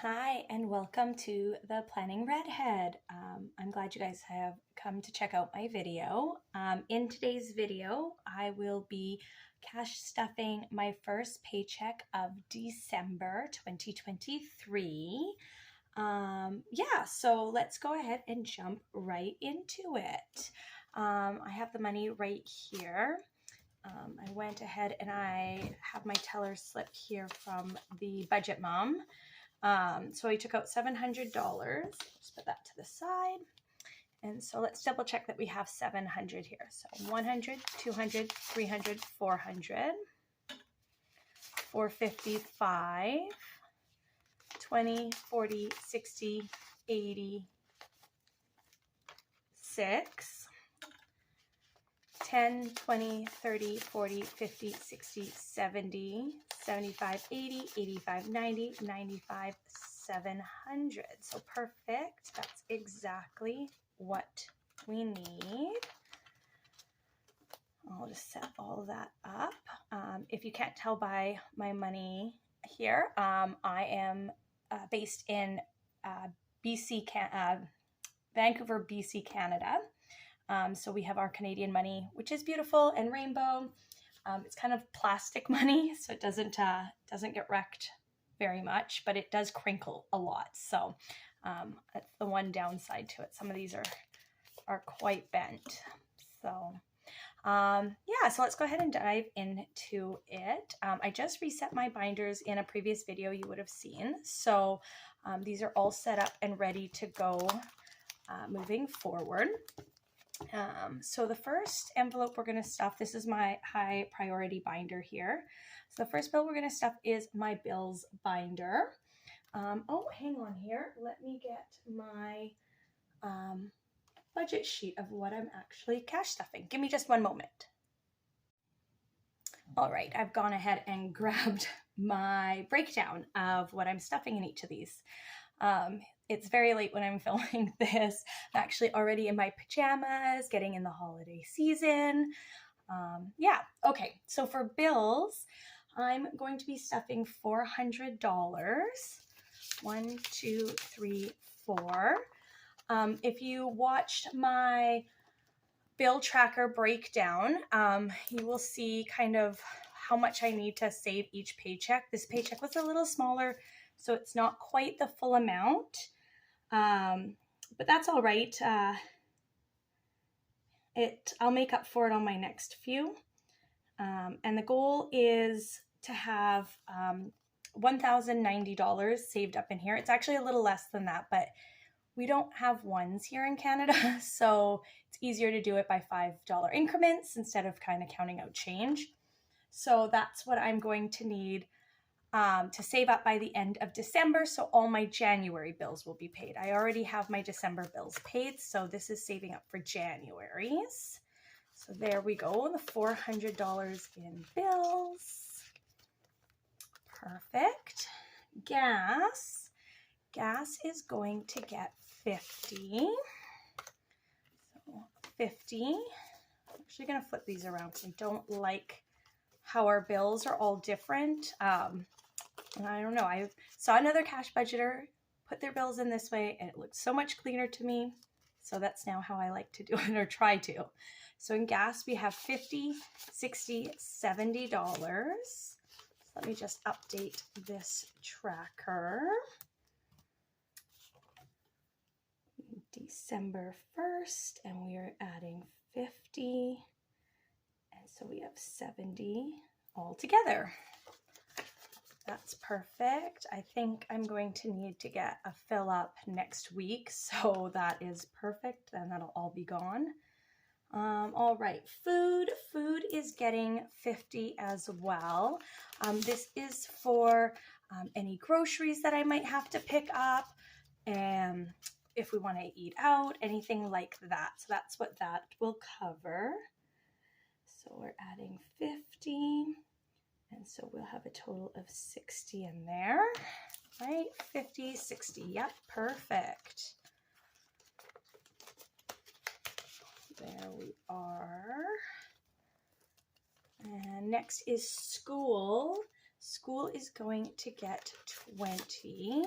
Hi, and welcome to the Planning Redhead. I'm glad you guys have come to check out my video. In today's video, I will be cash stuffing my first paycheck of December 2023. So let's go ahead and jump right into it. I have the money right here. I went ahead and I have my teller slip here from the Budget Mom. So I took out $700. Just put that to the side. And so let's double check that we have 700 here. So 100, 200, 300, 400, 455, 20, 40, 60, 80, 6, 10, 20, 30, 40, 50, 60, 70, 75, 80, 85, 90, 95, 700. So perfect. That's exactly what we need. I'll just set all that up. If you can't tell by my money here, I am based in Vancouver, BC, Canada. So we have our Canadian money, which is beautiful and rainbow. It's kind of plastic money, so it doesn't get wrecked very much, but it does crinkle a lot. So that's the one downside to it. Some of these are quite bent. So so let's go ahead and dive into it. I just reset my binders in a previous video you would have seen. So these are all set up and ready to go moving forward. So the first envelope we're going to stuff, this is my high priority binder here. So the first bill we're going to stuff is my bills binder. Oh, hang on here. Let me get my budget sheet of what I'm actually cash stuffing. Give me just one moment. All right, I've gone ahead and grabbed my breakdown of what I'm stuffing in each of these. It's very late when I'm filming this. I'm actually already in my pajamas, getting in the holiday season. Okay, so for bills, I'm going to be stuffing $400. 1, 2, 3, 4. If you watched my bill tracker breakdown, you will see kind of how much I need to save each paycheck. This paycheck was a little smaller, so it's not quite the full amount. But that's all right. I'll make up for it on my next few. And the goal is to have $1,090 saved up in here. It's actually a little less than that, but we don't have ones here in Canada, so it's easier to do it by $5 increments instead of kind of counting out change. So that's what I'm going to need to save up by the end of December, so all my January bills will be paid. I already have my December bills paid, so this is saving up for January's. So there we go, the $400 in bills. Perfect. Gas is going to get 50. So 50. I'm actually going to flip these around because I don't like how our bills are all different. And I don't know, I saw another cash budgeter put their bills in this way and it looked so much cleaner to me. So that's now how I like to do it, or try to. So in gas, we have $50, $60, $70. So let me just update this tracker. December 1st, and we are adding 50. And so we have 70 all together. That's perfect. I think I'm going to need to get a fill up next week, so that is perfect. Then that'll all be gone. All right, food is getting 50 as well. This is for any groceries that I might have to pick up, and if we want to eat out, anything like that. So that's what that will cover. So we're adding 50. And so we'll have a total of 60 in there, right? 50, 60, yep, perfect. There we are. And next is school. School is going to get 20.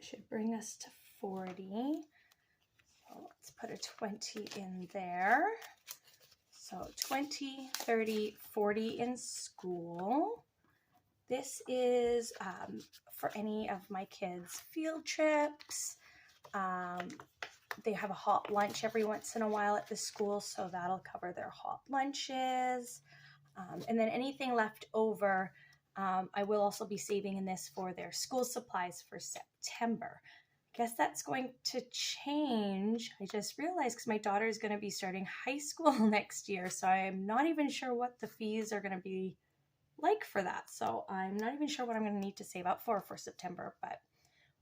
should bring us to 40. So let's put a 20 in there. So 20, 30, 40 in school. This is for any of my kids' field trips. They have a hot lunch every once in a while at the school, so that'll cover their hot lunches. And then anything left over, I will also be saving in this for their school supplies for September. I guess that's going to change. I just realized because my daughter is going to be starting high school next year, so I'm not even sure what the fees are going to be like for that. So I'm not even sure what I'm going to need to save up for September, but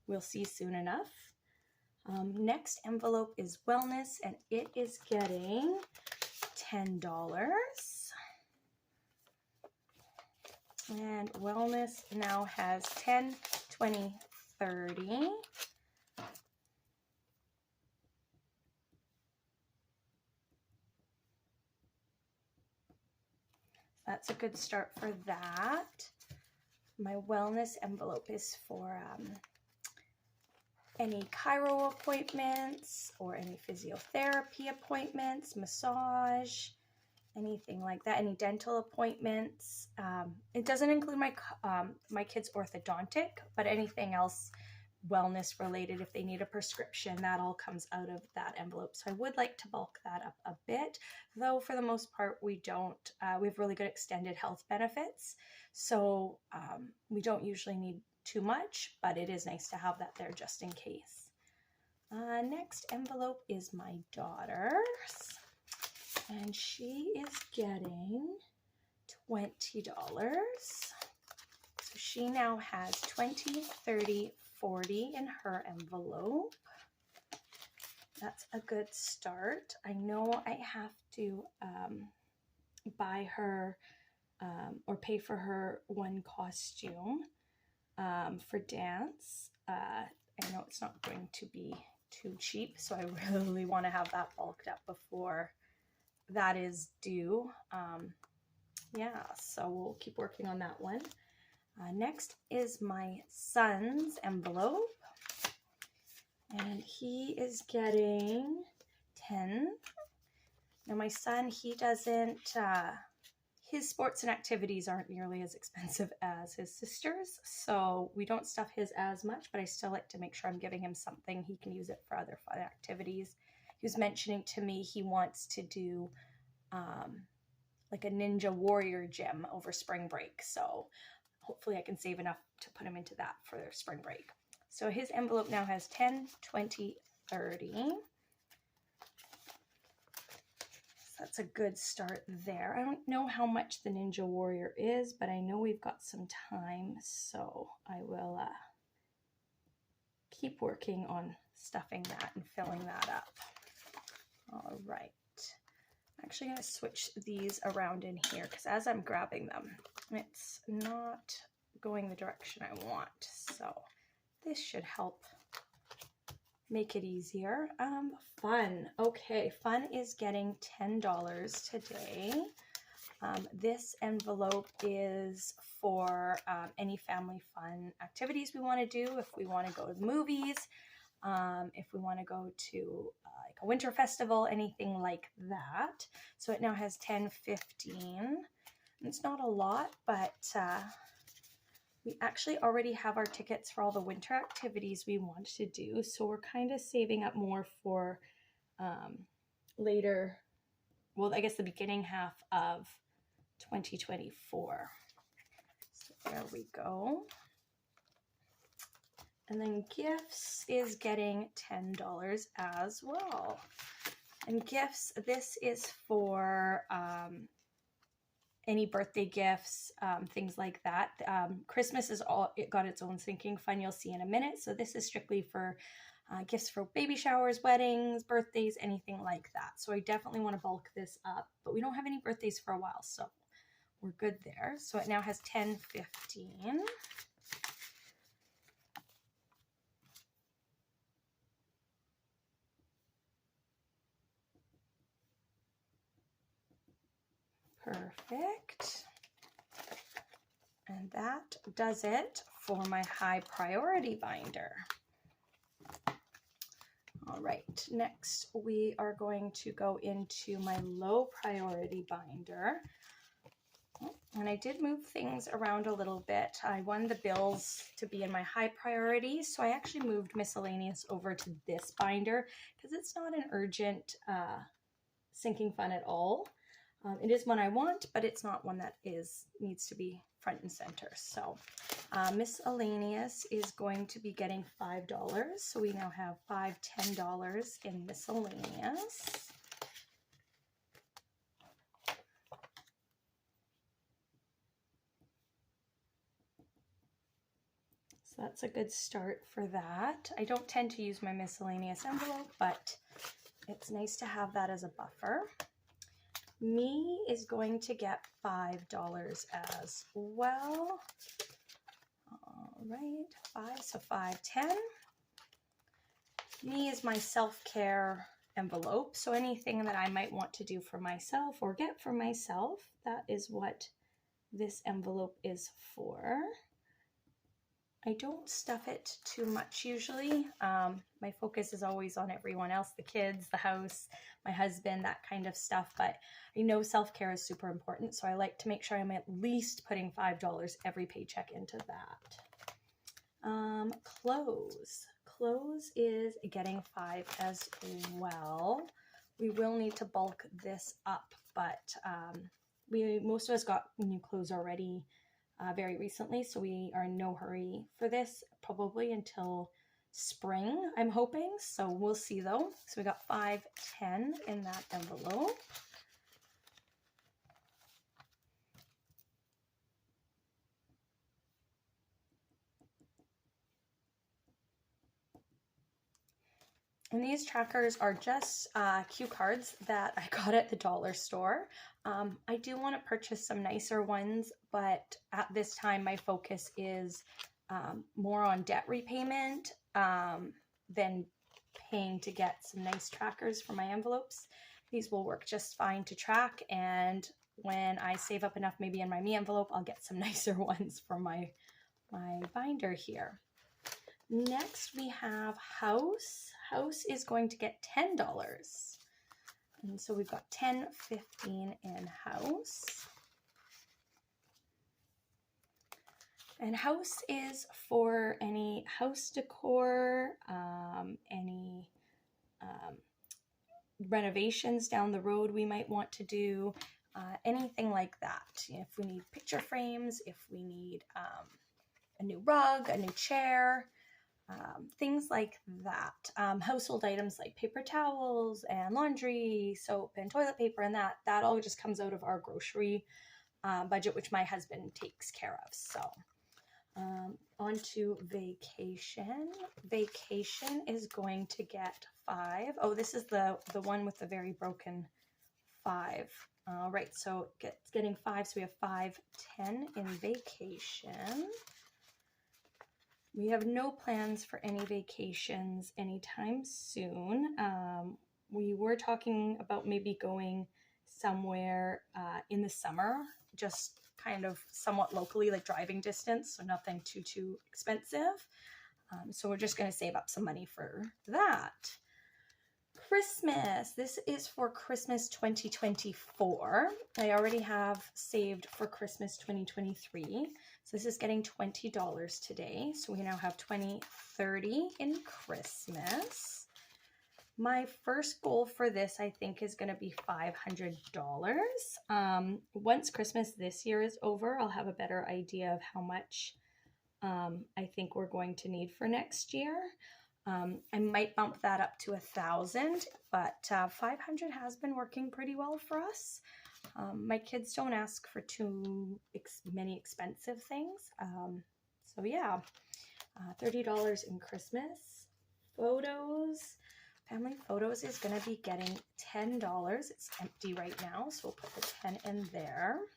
we'll see soon enough. Next envelope is wellness, and it is getting $10. And wellness now has 10, 20, 30. That's a good start for that. My wellness envelope is for any chiro appointments or any physiotherapy appointments, massage, anything like that, any dental appointments. It doesn't include my kids' orthodontic, but anything else wellness related, if they need a prescription, that all comes out of that envelope. So I would like to bulk that up a bit, though for the most part we don't. We have really good extended health benefits, so we don't usually need too much, but it is nice to have that there just in case. Next envelope is my daughter's, and she is getting $20. So she now has 20, 30, 40 in her envelope. That's a good start. I know I have to buy her or pay for her one costume for dance. I know it's not going to be too cheap, so I really want to have that bulked up before that is due. Yeah, so we'll keep working on that one. Next is my son's envelope, and he is getting 10. Now my son, he doesn't, his sports and activities aren't nearly as expensive as his sister's, so we don't stuff his as much, but I still like to make sure I'm giving him something. He can use it for other fun activities. He was mentioning to me he wants to do like a Ninja Warrior gym over spring break, so hopefully I can save enough to put him into that for their spring break. So his envelope now has 10, 20, 30. So that's a good start there. I don't know how much the Ninja Warrior is, but I know we've got some time, so I will keep working on stuffing that and filling that up. All right. I'm actually going to switch these around in here because as I'm grabbing them, it's not going the direction I want. So this should help make it easier. Fun. Okay, fun is getting $10 today. This envelope is for any family fun activities we want to do. If we want to go to the movies, if we want to go to like a winter festival, anything like that. So it now has 10, 15. It's not a lot, but we actually already have our tickets for all the winter activities we want to do. So we're kind of saving up more for later, well, I guess the beginning half of 2024. So there we go. And then gifts is getting $10 as well. And gifts, this is for any birthday gifts, things like that. Christmas is it got its own sinking fund, you'll see in a minute. So this is strictly for gifts for baby showers, weddings, birthdays, anything like that. So I definitely want to bulk this up, but we don't have any birthdays for a while, so we're good there. So it now has 10, 15. Perfect. And that does it for my high priority binder. All right, next we are going to go into my low priority binder. And I did move things around a little bit. I wanted the bills to be in my high priority, so I actually moved miscellaneous over to this binder because it's not an urgent sinking fund at all. It is one I want, but it's not one that needs to be front and center. So miscellaneous is going to be getting $5. So we now have $5, $10 in miscellaneous. So that's a good start for that. I don't tend to use my miscellaneous envelope, but it's nice to have that as a buffer. Me is going to get $5 as well. All right, 5, so 5, 10. Me is my self-care envelope. So anything that I might want to do for myself or get for myself, that is what this envelope is for. I don't stuff it too much usually. My focus is always on everyone else, the kids, the house, my husband, that kind of stuff. But I know self-care is super important, so I like to make sure I'm at least putting $5 every paycheck into that. Clothes. Clothes is getting $5 as well. We will need to bulk this up, but most of us got new clothes already very recently, so we are in no hurry for this, probably until spring, I'm hoping. So we'll see though. So we got 5, 10 in that envelope. And these trackers are just cue cards that I got at the dollar store. I do want to purchase some nicer ones, but at this time my focus is more on debt repayment than paying to get some nice trackers for my envelopes. These will work just fine to track, and when I save up enough maybe in my me envelope, I'll get some nicer ones for my binder here. Next we have house. House is going to get $10. And so we've got 10, 15 in house. And house is for any house decor, any renovations down the road we might want to do, anything like that. If we need picture frames, if we need a new rug, a new chair, things like that. Household items like paper towels and laundry, soap and toilet paper, and that all just comes out of our grocery budget, which my husband takes care of. So on to vacation. Vacation is going to get 5. Oh, this is the one with the very broken 5. All right, so it's getting 5, so we have 5, 10 in vacation. We have no plans for any vacations anytime soon. We were talking about maybe going somewhere in the summer, just kind of somewhat locally, like driving distance, so nothing too expensive. So we're just going to save up some money for that. Christmas. This is for Christmas 2024. I already have saved for Christmas 2023. So this is getting $20 today. So we now have 20, 30 in Christmas. My first goal for this, I think, is going to be $500. Once Christmas this year is over, I'll have a better idea of how much I think we're going to need for next year. I might bump that up to 1,000, but 500 has been working pretty well for us. My kids don't ask for too many expensive things. So yeah, $30 in Christmas. Photos. Family photos is going to be getting $10. It's empty right now, so we'll put the 10 in there.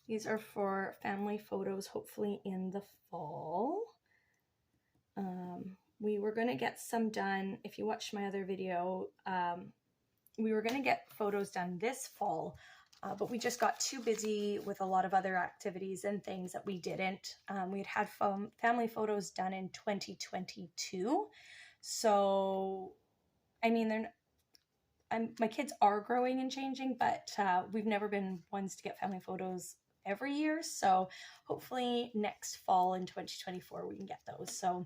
These are for family photos, hopefully in the fall. We were going to get some done. If you watched my other video, we were going to get photos done this fall, but we just got too busy with a lot of other activities and things that we didn't. We had family photos done in 2022. So, I mean, my kids are growing and changing, but we've never been ones to get family photos every year. So hopefully next fall in 2024 we can get those. So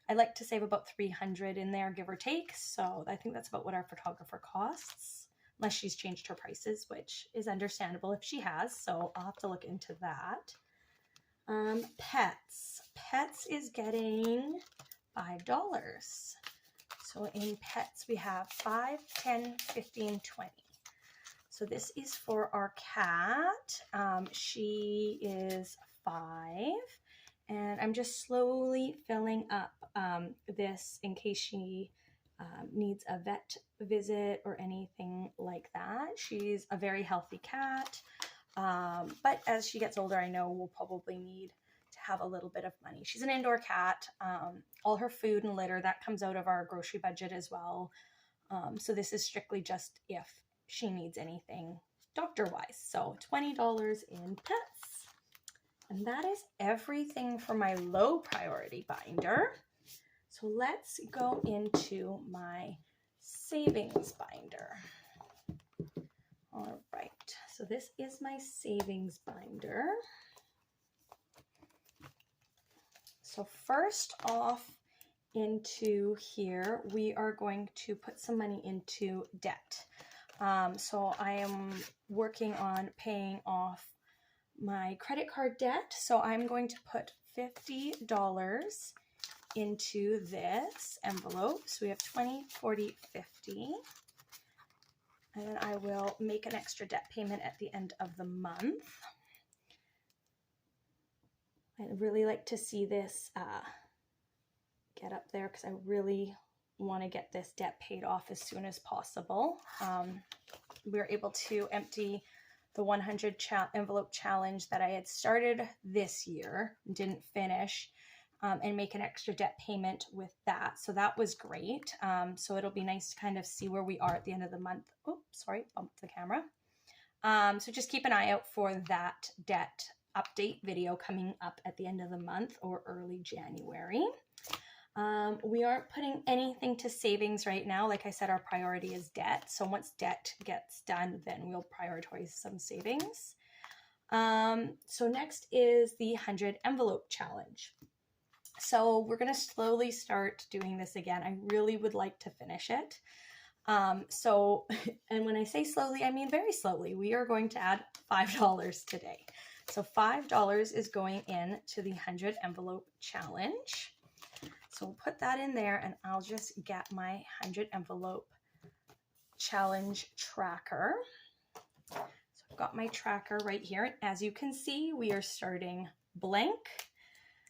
I like to save about 300 in there, give or take. So I think that's about what our photographer costs, unless she's changed her prices, which is understandable if she has. So I'll have to look into that. Pets is getting $5. So in pets, we have 5, 10, 15, 20. So this is for our cat. She is 5, and I'm just slowly filling up this in case she needs a vet visit or anything like that. She's a very healthy cat, but as she gets older, I know we'll probably need to have a little bit of money. She's an indoor cat. All her food and litter, that comes out of our grocery budget as well. So this is strictly just if she needs anything doctor-wise. So $20 in pets. And that is everything for my low priority binder. So let's go into my savings binder. All right, so this is my savings binder. So first off into here, we are going to put some money into debt. So I am working on paying off my credit card debt. So I'm going to put $50 into this envelope. So we have 20, 40, 50. And then I will make an extra debt payment at the end of the month. I'd really like to see this get up there because I really want to get this debt paid off as soon as possible. We were able to empty the 100 envelope challenge that I had started this year, didn't finish, and make an extra debt payment with that. So that was great. So it'll be nice to kind of see where we are at the end of the month. Oops, sorry, bumped the camera. So just keep an eye out for that debt update video coming up at the end of the month or early January. We aren't putting anything to savings right now. Like I said, our priority is debt. So once debt gets done, then we'll prioritize some savings. So next is the 100 envelope challenge. So we're going to slowly start doing this again. I really would like to finish it. And when I say slowly, I mean very slowly. We are going to add $5 today. So $5 is going in to the 100 envelope challenge. So we'll put that in there, and I'll just get my 100 envelope challenge tracker. So I've got my tracker right here. As you can see, we are starting blank.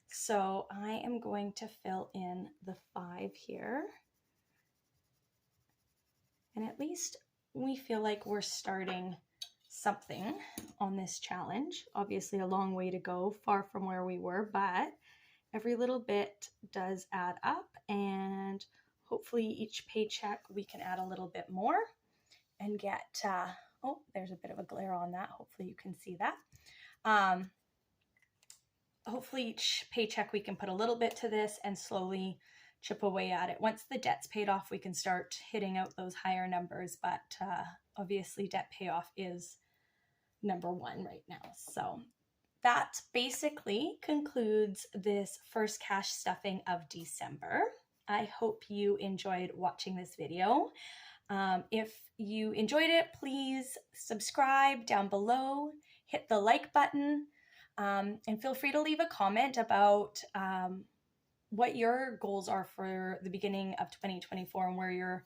So I am going to fill in the 5 here. And at least we feel like we're starting something on this challenge. Obviously a long way to go, far from where we were, but every little bit does add up, and hopefully each paycheck we can add a little bit more and get, oh, there's a bit of a glare on that. Hopefully you can see that. Hopefully each paycheck we can put a little bit to this and slowly chip away at it. Once the debt's paid off, we can start hitting out those higher numbers, but obviously debt payoff is number one right now. So that basically concludes this first cash stuffing of December. I hope you enjoyed watching this video. If you enjoyed it, please subscribe down below, hit the like button, and feel free to leave a comment about what your goals are for the beginning of 2024 and where your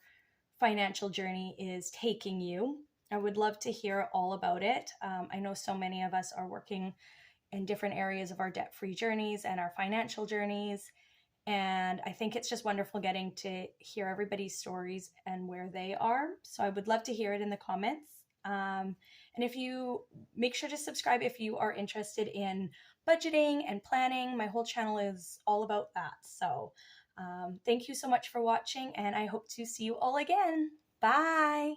financial journey is taking you. I would love to hear all about it. I know so many of us are working in different areas of our debt-free journeys and our financial journeys. And I think it's just wonderful getting to hear everybody's stories and where they are. So I would love to hear it in the comments. And if you make sure to subscribe if you are interested in budgeting and planning, my whole channel is all about that. So thank you so much for watching, and I hope to see you all again. Bye.